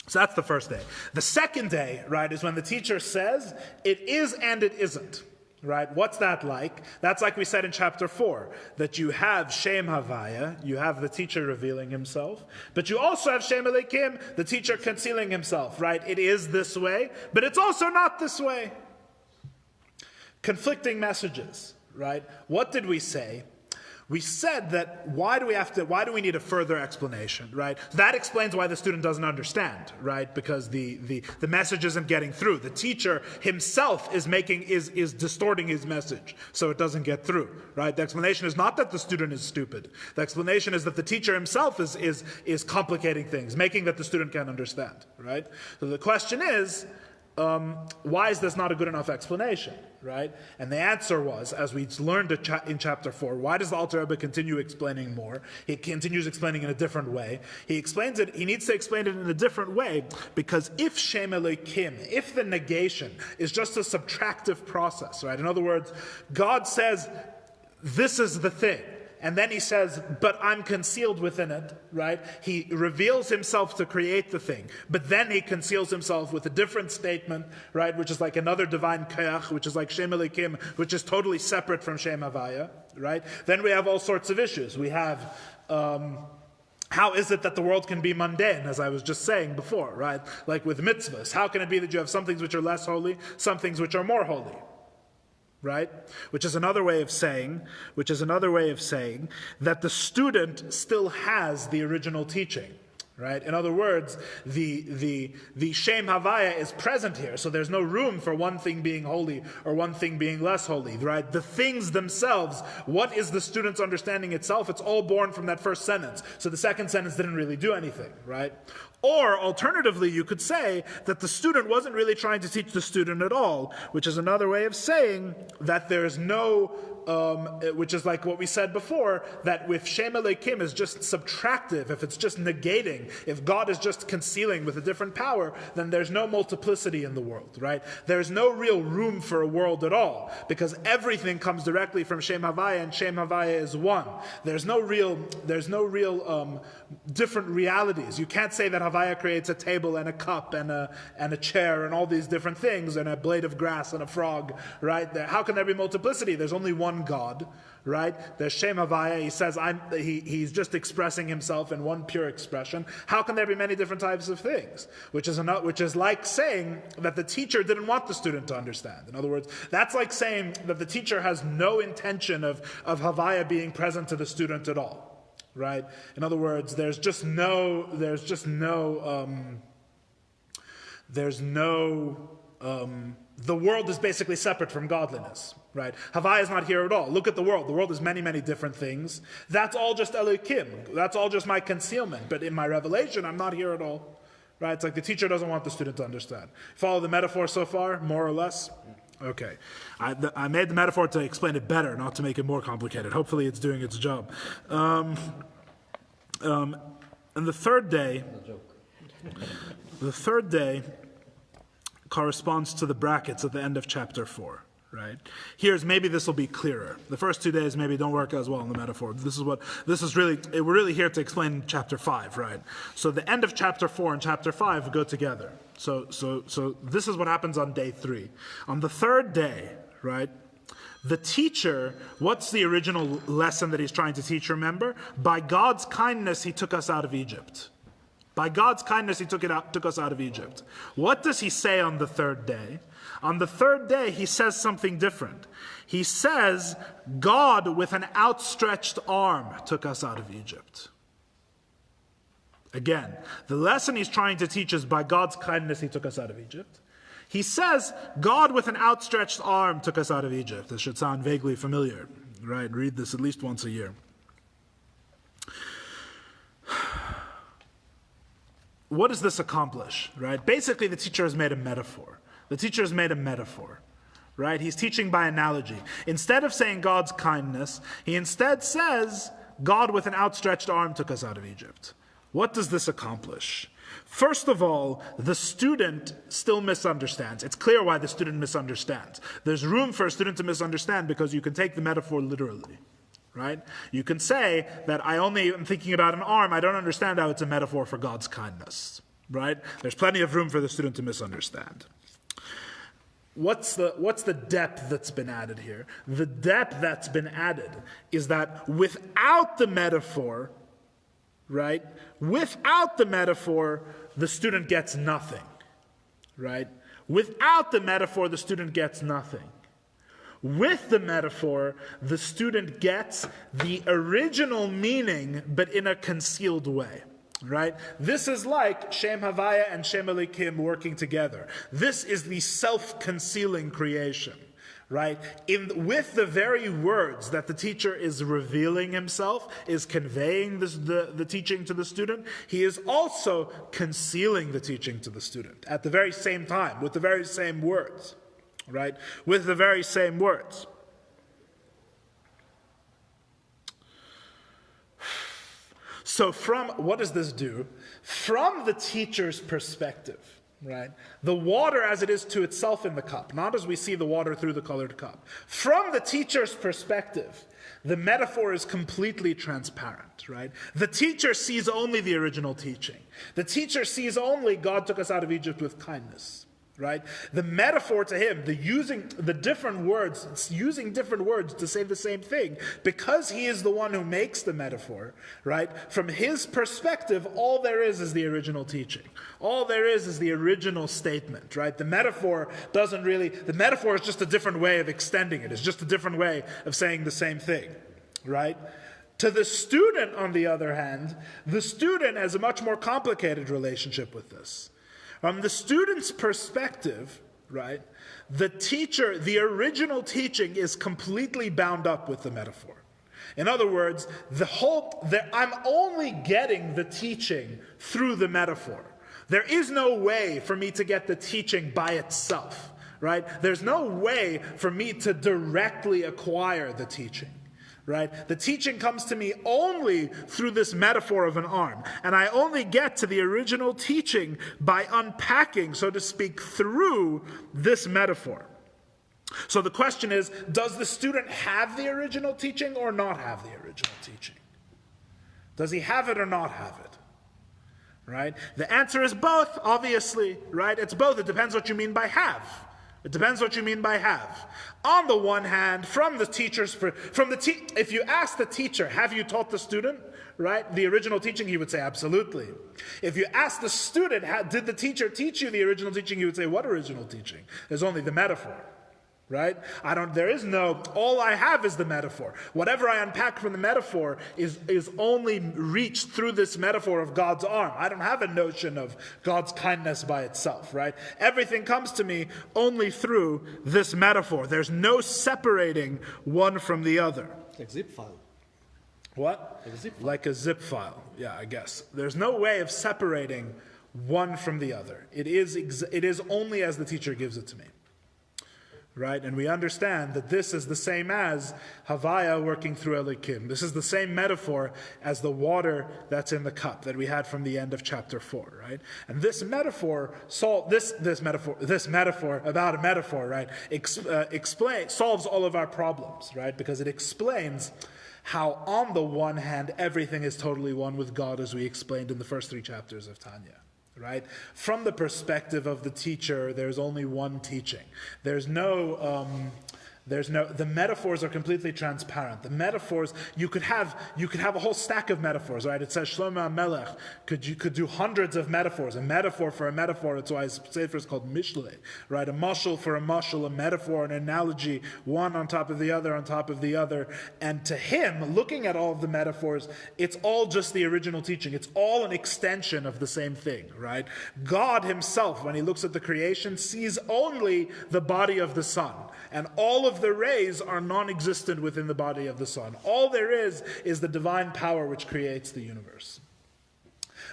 So that's the first day. The second day, right, is when the teacher says it is and it isn't. Right? What's that like? That's like we said in chapter 4, that you have Shem Havaya, you have the teacher revealing himself, but you also have Shem Elikim, the teacher concealing himself, right? It is this way, but it's also not this way. Conflicting messages, right? What did we say? We said that why do we need a further explanation, right? That explains why the student doesn't understand, right? Because the message isn't getting through. The teacher himself is distorting his message, so it doesn't get through, right? The explanation is not that the student is stupid. The explanation is that the teacher himself is complicating things, making that the student can't understand, right? So the question is, why is this not a good enough explanation, right? And the answer was, as we learned in chapter 4, why does the Alter Rebbe continue explaining more? He continues explaining in a different way. He needs to explain it in a different way, because if Shem Elokim, if the negation is just a subtractive process, right? In other words, God says, this is the thing. And then he says, but I'm concealed within it, right? He reveals himself to create the thing. But then he conceals himself with a different statement, right? Which is like another divine kayach, which is like Shem Elokim, which is totally separate from Shem Havaya, right? Then we have all sorts of issues. We have, how is it that the world can be mundane, as I was just saying before, right? Like with mitzvahs. How can it be that you have some things which are less holy, some things which are more holy? Right? Which is another way of saying that the student still has the original teaching. Right? In other words, the Shem Havaya is present here, so there's no room for one thing being holy or one thing being less holy. Right? The things themselves, what is the student's understanding itself? It's all born from that first sentence. So the second sentence didn't really do anything. Right? Or, alternatively, you could say that the student wasn't really trying to teach the student at all, which is another way of saying that there's no, which is like what we said before, that if Shem Elokim is just subtractive, if it's just negating, if God is just concealing with a different power, then there's no multiplicity in the world, right? There's no real room for a world at all, because everything comes directly from Shem Havaya, and Shem Havaya is one. There's no real different realities. You can't say that Havaya creates a table and a cup and a chair and all these different things and a blade of grass and a frog, right? How can there be multiplicity? There's only one God, right? There's Shem Havaya. He says he's just expressing himself in one pure expression. How can there be many different types of things? Which is like saying that the teacher didn't want the student to understand. In other words, that's like saying that the teacher has no intention of Havaya being present to the student at all. Right? In other words, the world is basically separate from godliness. Right? Havaya is not here at all. Look at the world. The world is many, many different things. That's all just Elokim. That's all just my concealment. But in my revelation, I'm not here at all. Right? It's like the teacher doesn't want the student to understand. Follow the metaphor so far, more or less? Okay. I made the metaphor to explain it better, not to make it more complicated. Hopefully it's doing its job. And the third day corresponds to the brackets at the end of chapter 4. Right? Maybe this will be clearer. The first 2 days maybe don't work as well in the metaphor. We're really here to explain chapter 5, right? So the end of chapter 4 and chapter 5 go together. So this is what happens on day 3. On the third day, right? The teacher, what's the original lesson that he's trying to teach, remember? By God's kindness, he took us out of Egypt. By God's kindness, he took us out of Egypt. What does he say on the third day? On the third day, he says something different. He says, God with an outstretched arm took us out of Egypt. Again, the lesson he's trying to teach is by God's kindness, he took us out of Egypt. He says, God with an outstretched arm took us out of Egypt. This should sound vaguely familiar, right? Read this at least once a year. What does this accomplish, right? Basically, the teacher has made a metaphor. The teacher has made a metaphor, right? He's teaching by analogy. Instead of saying God's kindness, he instead says, God with an outstretched arm took us out of Egypt. What does this accomplish? First of all, the student still misunderstands. It's clear why the student misunderstands. There's room for a student to misunderstand because you can take the metaphor literally. Right? You can say that I only am thinking about an arm. I don't understand how it's a metaphor for God's kindness. Right? There's plenty of room for the student to misunderstand. What's the depth that's been added here? The depth that's been added is that without the metaphor, right? Without the metaphor, the student gets nothing. Right? Without the metaphor, the student gets nothing. With the metaphor, the student gets the original meaning, but in a concealed way. Right? This is like Shem Havaya and Shem Elikim working together. This is the self-concealing creation. Right? With the very words that the teacher is revealing himself, is conveying the teaching to the student, he is also concealing the teaching to the student at the very same time, with the very same words. Right? With the very same words. So what does this do? From the teacher's perspective, right? The water as it is to itself in the cup, not as we see the water through the colored cup. From the teacher's perspective, the metaphor is completely transparent, right? The teacher sees only the original teaching. The teacher sees only God took us out of Egypt with kindness. Right? The metaphor to him, using different words to say the same thing, because he is the one who makes the metaphor, right? From his perspective, all there is the original teaching. All there is the original statement, right? The metaphor is just a different way of extending it. It's just a different way of saying the same thing, right? To the student, on the other hand, the student has a much more complicated relationship with this. From the student's perspective, right, the original teaching is completely bound up with the metaphor. In other words, I'm only getting the teaching through the metaphor. There is no way for me to get the teaching by itself, right? There's no way for me to directly acquire the teaching. Right? The teaching comes to me only through this metaphor of an arm. And I only get to the original teaching by unpacking, so to speak, through this metaphor. So the question is, does the student have the original teaching or not have the original teaching? Does he have it or not have it? Right? The answer is both, obviously. Right? It's both. It depends what you mean by have. It depends what you mean by have. On the one hand, if you ask the teacher, have you taught the student, right, the original teaching, he would say absolutely. If you ask the student, did the teacher teach you the original teaching, he would say, what original teaching? There's only the metaphor. Right? All I have is the metaphor. Whatever I unpack from the metaphor is only reached through this metaphor of God's arm. I don't have a notion of God's kindness by itself, right? Everything comes to me only through this metaphor. There's no separating one from the other. Like zip file. What? Like a zip file. Like a zip file, yeah, I guess. There's no way of separating one from the other. It is only as the teacher gives it to me. Right? And we understand that this is the same as Havaya working through Elikim. This is the same metaphor as the water that's in the cup that we had from the end of chapter 4, right? And this metaphor, this metaphor about a metaphor, right, solves all of our problems, right? Because it explains how on the one hand everything is totally one with God, as we explained in the first 3 chapters of Tanya. Right? From the perspective of the teacher, there's only one teaching. The metaphors are completely transparent. The metaphors, you could have a whole stack of metaphors, right? It says Shlomo HaMelech could do hundreds of metaphors. A metaphor for a metaphor, that's why his sefer is called Mishle, right? A mashal for a mashal, a metaphor, an analogy, one on top of the other, on top of the other. And to him, looking at all of the metaphors, it's all just the original teaching. It's all an extension of the same thing, right? God himself, when he looks at the creation, sees only the body of the sun. And all of the rays are non-existent within the body of the sun. All there is the divine power which creates the universe.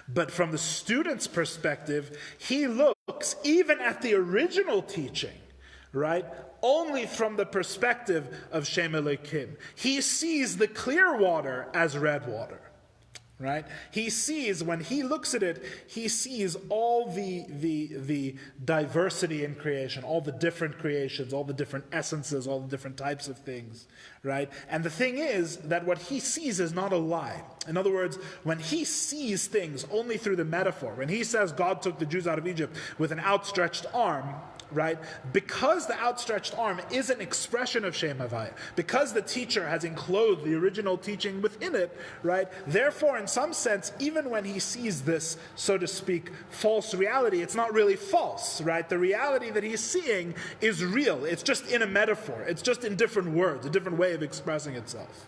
But from the student's perspective, he looks even at the original teaching, right, only from the perspective of Shem Elikim. He sees the clear water as red water. Right? He sees, when he looks at it, he sees all the diversity in creation, all the different creations, all the different essences, all the different types of things, right? And the thing is that what he sees is not a lie. In other words, when he sees things only through the metaphor, when he says God took the Jews out of Egypt with an outstretched arm, right? Because the outstretched arm is an expression of Shem Havaya, because the teacher has enclosed the original teaching within it, right? Therefore, in some sense, even when he sees this, so to speak, false reality, it's not really false, right? The reality that he's seeing is real. It's just in a metaphor. It's just in different words, a different way of expressing itself.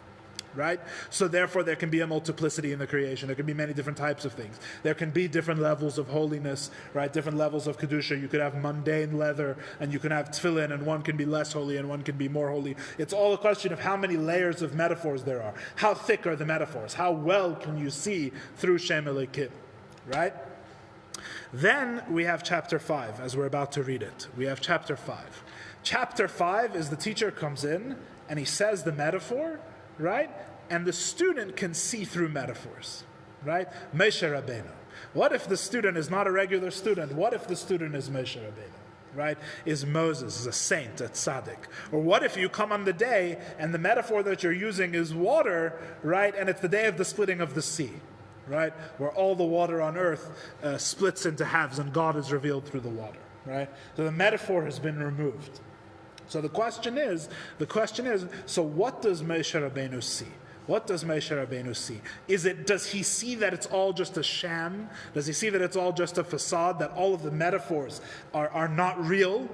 Right? So therefore there can be a multiplicity in the creation. There can be many different types of things. There can be different levels of holiness, right? Different levels of Kedusha. You could have mundane leather, and you can have tefillin, and one can be less holy, and one can be more holy. It's all a question of how many layers of metaphors there are. How thick are the metaphors? How well can you see through Shem Elokim? Right? Then we have chapter 5, as we're about to read it. We have chapter 5. Chapter 5 is the teacher comes in, and he says the metaphor, right? And the student can see through metaphors, right? Moshe Rabbeinu. What if the student is not a regular student? What if the student is Moshe Rabbeinu, right? Is Moses, is a saint, a tzaddik? Or what if you come on the day and the metaphor that you're using is water, right? And it's the day of the splitting of the sea, right? Where all the water on earth splits into halves and God is revealed through the water, right? So the metaphor has been removed. So the question is, so what does Moshe Rabbeinu see? What does Moshe Rabbeinu see? Does he see that it's all just a sham? Does he see that it's all just a facade, that all of the metaphors are not real,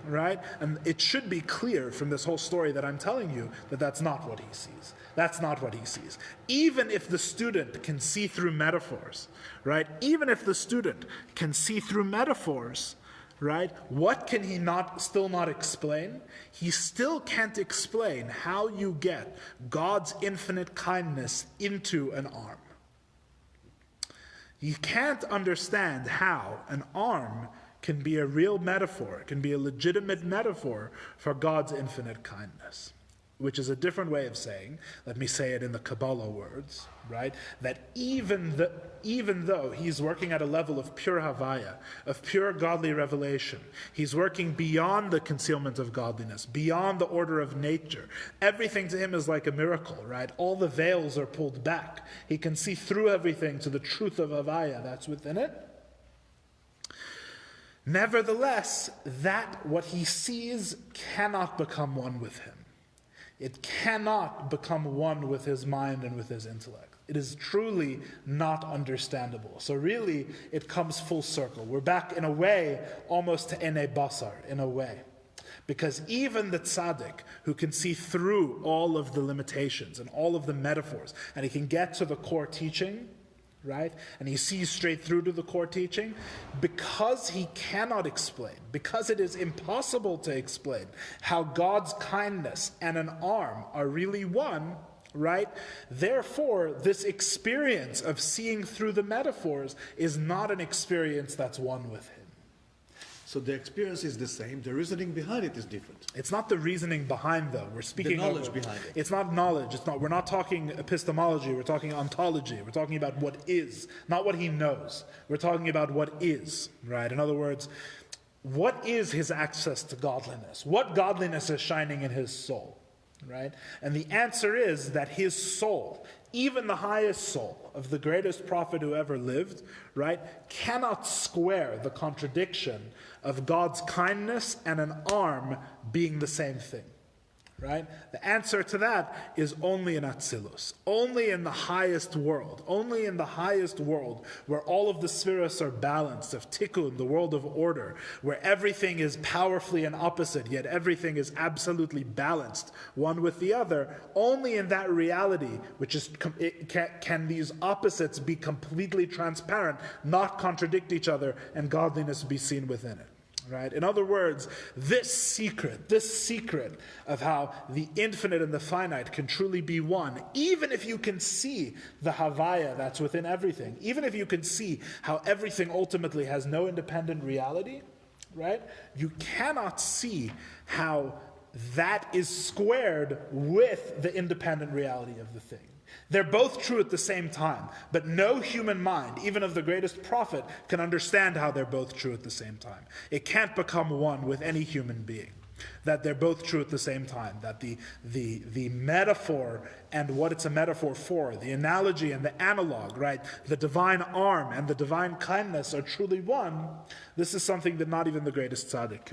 right? And it should be clear from this whole story that I'm telling you that that's not what he sees. That's not what he sees. Even if the student can see through metaphors, right? Even if the student can see through metaphors, right? What can he still not explain? He still can't explain how you get God's infinite kindness into an arm. He can't understand how an arm can be a real metaphor, can be a legitimate metaphor for God's infinite kindness, which is a different way of saying, let me say it in the Kabbalah words, right? That even though he's working at a level of pure Havaya, of pure godly revelation, he's working beyond the concealment of godliness, beyond the order of nature. Everything to him is like a miracle, right? All the veils are pulled back. He can see through everything to the truth of Havaya that's within it. Nevertheless, that what he sees cannot become one with him. It cannot become one with his mind and with his intellect. It is truly not understandable. So really, it comes full circle. We're back in a way, almost to Enei Basar, in a way. Because even the tzaddik, who can see through all of the limitations and all of the metaphors, and he can get to the core teaching, right? And he sees straight through to the core teaching, because he cannot explain, because it is impossible to explain how God's kindness and an arm are really one, right? Therefore, this experience of seeing through the metaphors is not an experience that's one with him. So the experience is the same, the reasoning behind it is different. It's not the reasoning behind, though. We're speaking the knowledge behind it. It's not knowledge. We're not talking epistemology. We're talking ontology. We're talking about what is, not what he knows. We're talking about what is, right? In other words, what is his access to godliness? What godliness is shining in his soul, right? And the answer is that his soul, even the highest soul of the greatest prophet who ever lived, right, cannot square the contradiction of God's kindness and an arm being the same thing, right? The answer to that is only in Atzilus, only in the highest world where all of the spheres are balanced, of Tikkun, the world of order, where everything is powerfully an opposite, yet everything is absolutely balanced, one with the other. Only in that reality, which is can these opposites be completely transparent, not contradict each other, and godliness be seen within it. Right? In other words, this secret of how the infinite and the finite can truly be one, even if you can see the Havaya that's within everything, even if you can see how everything ultimately has no independent reality, right? You cannot see how that is squared with the independent reality of the thing. They're both true at the same time, but no human mind, even of the greatest prophet, can understand how they're both true at the same time. It can't become one with any human being. that they're both true at the same time, that the metaphor and what it's a metaphor for, the analogy and the analog, right, the divine arm and the divine kindness are truly one. This is something that not even the greatest tzaddik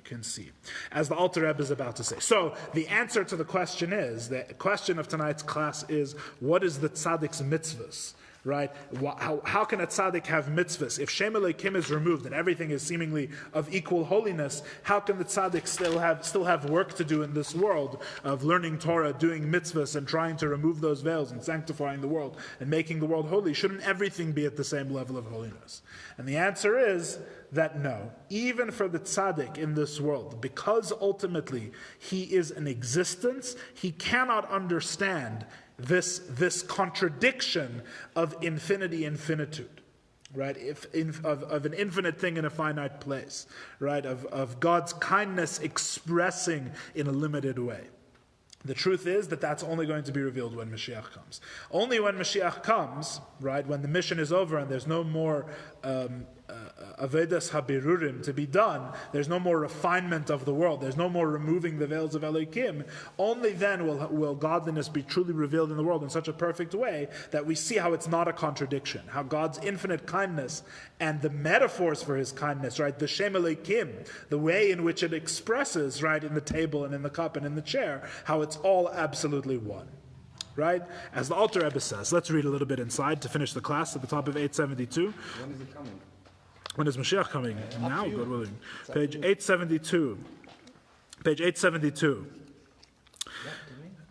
can see, as the Alter Rebbe is about to say. So the answer to the question of tonight's class is, what is the tzaddik's mitzvahs? Right? How can a tzaddik have mitzvahs? If Shem Elokim is removed and everything is seemingly of equal holiness, how can the tzaddik still have work to do in this world of learning Torah, doing mitzvahs, and trying to remove those veils and sanctifying the world and making the world holy? Shouldn't everything be at the same level of holiness? And the answer is that no. Even for the tzaddik in this world, because ultimately he is an existence, he cannot understand this contradiction of infinitude, right? Of an infinite thing in a finite place, right? Of God's kindness expressing in a limited way. The truth is that that's only going to be revealed when Mashiach comes. Only when Mashiach comes, right, when the mission is over and there's no more Avedas Habirurim to be done, there's no more refinement of the world, there's no more removing the veils of Elohim, only then will godliness be truly revealed in the world in such a perfect way that we see how it's not a contradiction, how God's infinite kindness and the metaphors for his kindness, right, the Shem Elohim, the way in which it expresses, right, in the table and in the cup and in the chair, how it's all absolutely one. Right? As the Alter Rebbe says, let's read a little bit inside to finish the class at the top of 872. When is it coming? When is Mashiach coming? Now, God willing. Page 872. Page 872.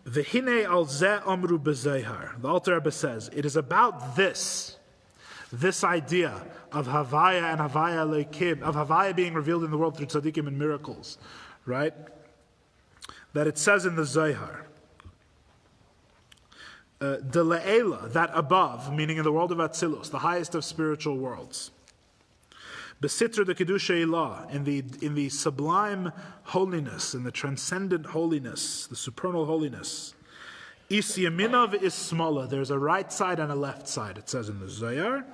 V'hinei al zeh amru b'zehar. The Alter Rebbe says, it is about this idea of Havaya and Havaya Leikim, of Havaya being revealed in the world through tzaddikim and miracles, right? That it says in the Zohar, de le'ela, that above, meaning in the world of Atzilus, the highest of spiritual worlds. Besitra de kedusha ilah, in the sublime holiness, in the transcendent holiness, the supernal holiness. Is yaminav is smaller. There's a right side and a left side, it says in the Zohar.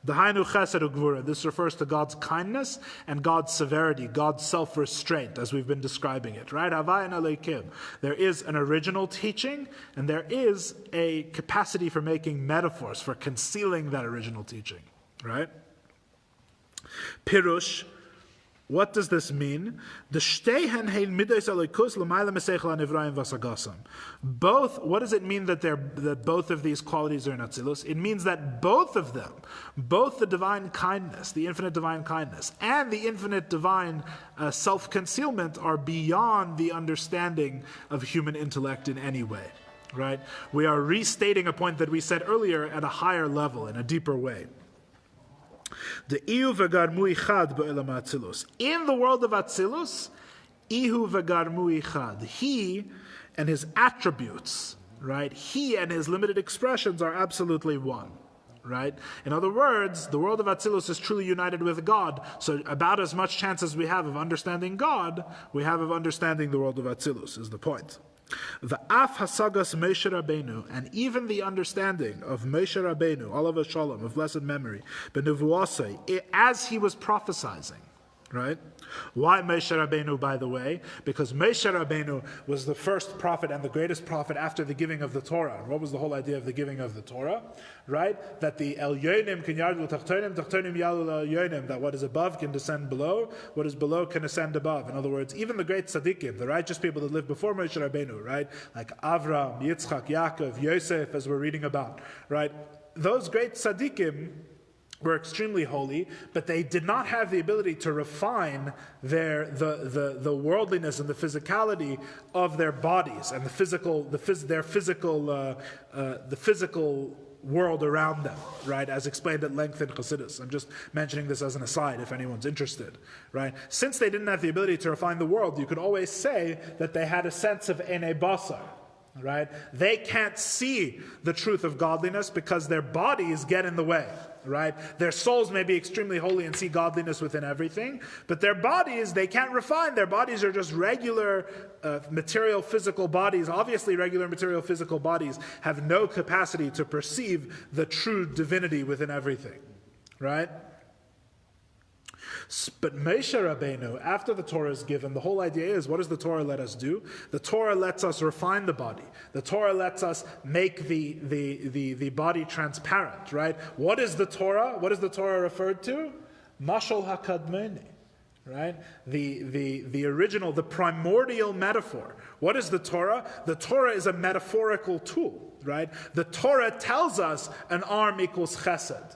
Dahainu chesed ugvura. This refers to God's kindness and God's severity, God's self-restraint, as we've been describing it. Right? Havaya Elokim. There is an original teaching, and there is a capacity for making metaphors, for concealing that original teaching. Right? Pirush. What does this mean? Both, what does it mean that both of these qualities are in Atzilus? It means that both of them, both the divine kindness, the infinite divine kindness, and the infinite divine self-concealment are beyond the understanding of human intellect in any way. Right? We are restating a point that we said earlier at a higher level, in a deeper way. The ihu v'garmu ichad ba'olam Atzilus. In the world of Atzilus, ihu v'garmu ichad. He and his attributes, right? He and his limited expressions are absolutely one, right? In other words, the world of Atzilus is truly united with God. So about as much chance as we have of understanding God, we have of understanding the world of Atzilus, is the point. The af hasagas Moshe Rabbeinu, and even the understanding of Moshe Rabbeinu, Olav Shalom, of blessed memory, benevuasei, as he was prophesying, right? Why Moshe Rabbeinu, by the way? Because Moshe Rabbeinu was the first prophet and the greatest prophet after the giving of the Torah. And what was the whole idea of the giving of the Torah? Right? That the El Yonim can yardu tachtonim, tachtonim yalu El Yonim, that what is above can descend below, what is below can ascend above. In other words, even the great tzaddikim, the righteous people that lived before Moshe Rabbeinu, right? Like Avram, Yitzchak, Yaakov, Yosef, as we're reading about, right? Those great tzaddikim were extremely holy, but they did not have the ability to refine the worldliness and the physicality of their bodies and the physical world around them, right? As explained at length in Chassidus. I'm just mentioning this as an aside if anyone's interested, right? Since they didn't have the ability to refine the world, you could always say that they had a sense of enei basar. Right? They can't see the truth of godliness because their bodies get in the way. Right? Their souls may be extremely holy and see godliness within everything, but their bodies, they can't refine. Their bodies are just regular material physical bodies. Obviously, regular material physical bodies have no capacity to perceive the true divinity within everything. Right? But Moshe Rabbeinu, after the Torah is given, the whole idea is, what does the Torah let us do? The Torah lets us refine the body. The Torah lets us make the body transparent, right? What is the Torah? What is the Torah referred to? Mashal HaKadmoni, right? The original, the primordial metaphor. What is the Torah? The Torah is a metaphorical tool, right? The Torah tells us an arm equals chesed.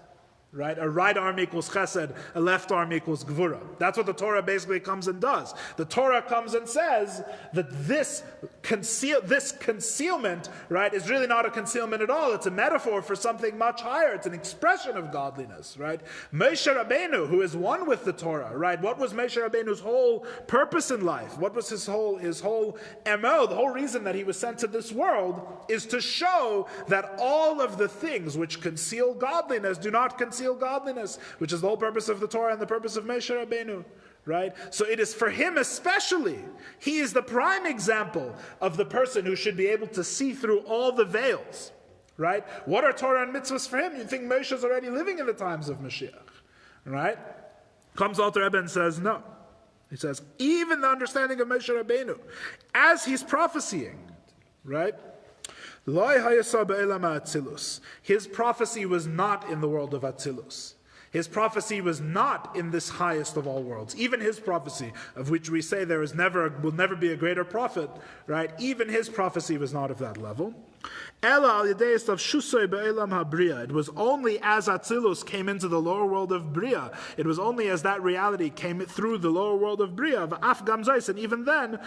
Right? A right arm equals chesed, a left arm equals gvura. That's what the Torah basically comes and does. The Torah comes and says that this concealment, right, is really not a concealment at all. It's a metaphor for something much higher. It's an expression of godliness, right? Moshe Rabbeinu, who is one with the Torah, right? What was Moshe Rabbeinu's whole purpose in life? What was his whole MO? The whole reason that he was sent to this world is to show that all of the things which conceal godliness do not conceal godliness, which is the whole purpose of the Torah and the purpose of Moshe Rabbeinu, right? So it is for him especially. He is the prime example of the person who should be able to see through all the veils, right? What are Torah and mitzvahs for him? You think Moshe is already living in the times of Mashiach, right? Comes Alter Rebbe and says no. He says even the understanding of Moshe Rabbeinu, as he's prophesying, right? His prophecy was not in the world of Atzilus. His prophecy was not in this highest of all worlds. Even his prophecy, of which we say will never be a greater prophet, right? Even his prophecy was not of that level. It was only as Atzilus came into the lower world of Bria, it was only as that reality came through the lower world of Bria, and even then,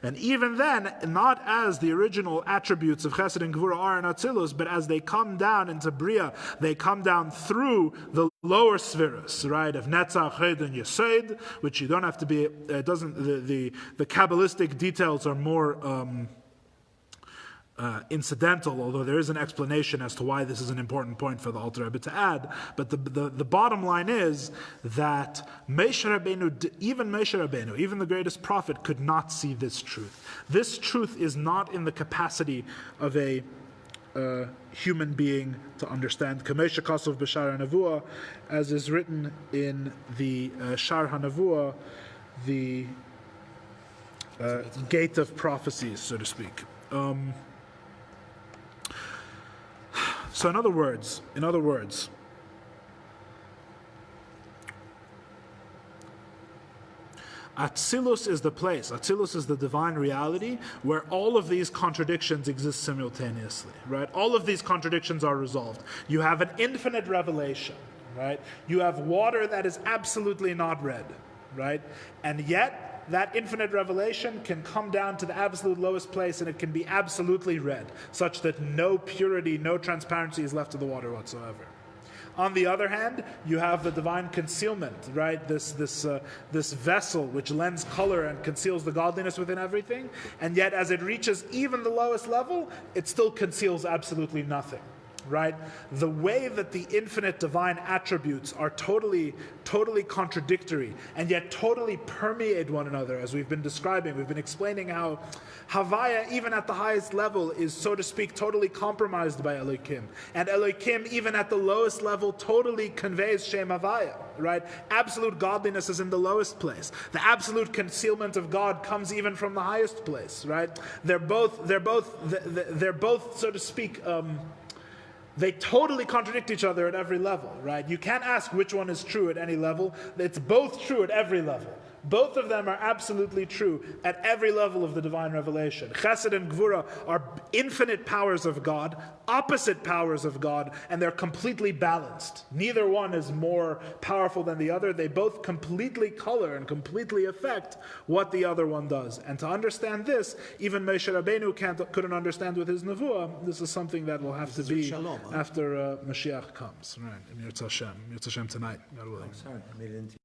and even then, not as the original attributes of Chesed and Gvura are in Atzilus, but as they come down into Bria, they come down through the lower spheres, right, of Netzach, Ched, and Yesod, which you don't have to be, it doesn't, the Kabbalistic details are more incidental, although there is an explanation as to why this is an important point for the Alter Rebbe to add. But the bottom line is that Moshe Rabbeinu, even the greatest prophet, could not see this truth. This truth is not in the capacity of a human being to understand. Kamesha Kasov b'Shar HaNevuah, as is written in the Shaar HaNevuah, the gate of prophecies, so to speak. So in other words, Atzilus is the place, Atzilus is the divine reality where all of these contradictions exist simultaneously, right? All of these contradictions are resolved. You have an infinite revelation, right? You have water that is absolutely not red, right? And yet, that infinite revelation can come down to the absolute lowest place and it can be absolutely red, such that no purity, no transparency is left to the water whatsoever. On the other hand, you have the divine concealment, right? This vessel which lends color and conceals the godliness within everything, and yet as it reaches even the lowest level, it still conceals absolutely nothing. Right? The way that the infinite divine attributes are totally contradictory and yet totally permeate one another, as we've been describing. We've been explaining how Havaya, even at the highest level, is, so to speak, totally compromised by Elohim. And Elohim, even at the lowest level, totally conveys Shem Havaya. Right? Absolute godliness is in the lowest place. The absolute concealment of God comes even from the highest place. Right? They're both, so to speak, they totally contradict each other at every level, right? You can't ask which one is true at any level. It's both true at every level. Both of them are absolutely true at every level of the divine revelation. Chesed and Gvura are infinite powers of God, opposite powers of God, and they're completely balanced. Neither one is more powerful than the other. They both completely color and completely affect what the other one does. And to understand this, even Moshe Rabbeinu couldn't understand with his Nevuah. This is something that will have to be after Mashiach comes. Right, Yirtzeh Hashem tonight, God willing.